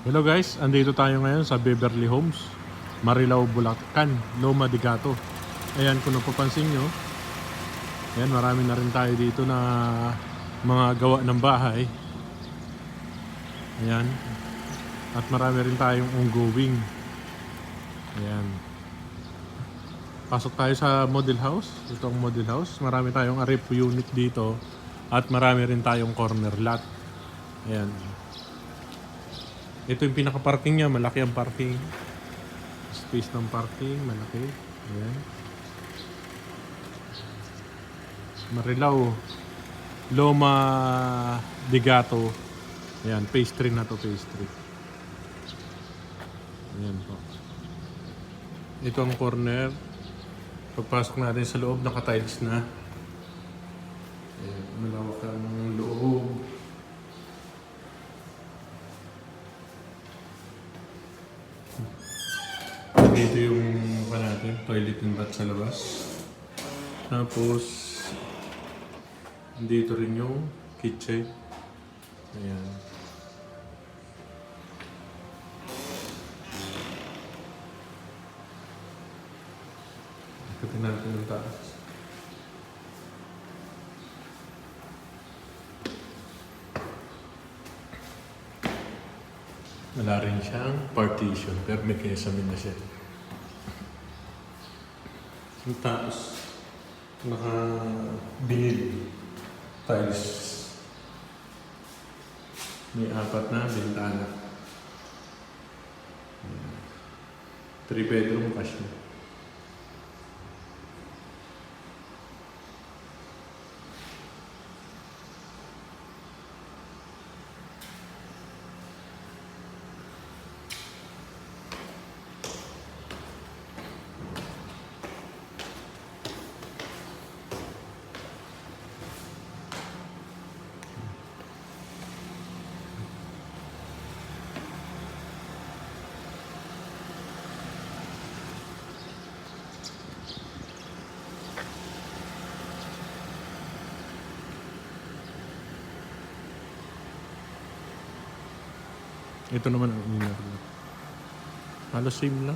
Hello guys, andito tayo ngayon sa Beverly Homes, Marilao, Bulacan, Loma de Gato. Ayan, kung napapansin nyo, ayan, marami na rin tayo dito na mga gawa ng bahay. Ayan, at marami rin tayong ongoing. Ayan, pasok tayo sa model house. Ito ang model house, marami tayong arep unit dito at marami rin tayong corner lot. Ayan, ito yung pinaka-parking niya, malaki ang parking. Space ng parking, malaki. Ayan. Marilao, Loma de Gato. Ayan, phase 3 na to, phase 3. Ayan po. Ito ang corner. Pagpasok natin sa loob, naka-tiles na. Ayan, malawak ang loob. Dito yung natin, toilet and bath sa labas. Tapos dito rin yung kitchen. Ayan. Ikutin natin yung taas. Wala rin siyang partition, pero may kesamin na siya. Yung taas, naka-binil tiles. May 4 na bintana. 3 bedroom kasya. Ito naman ang inner. Halos same lang.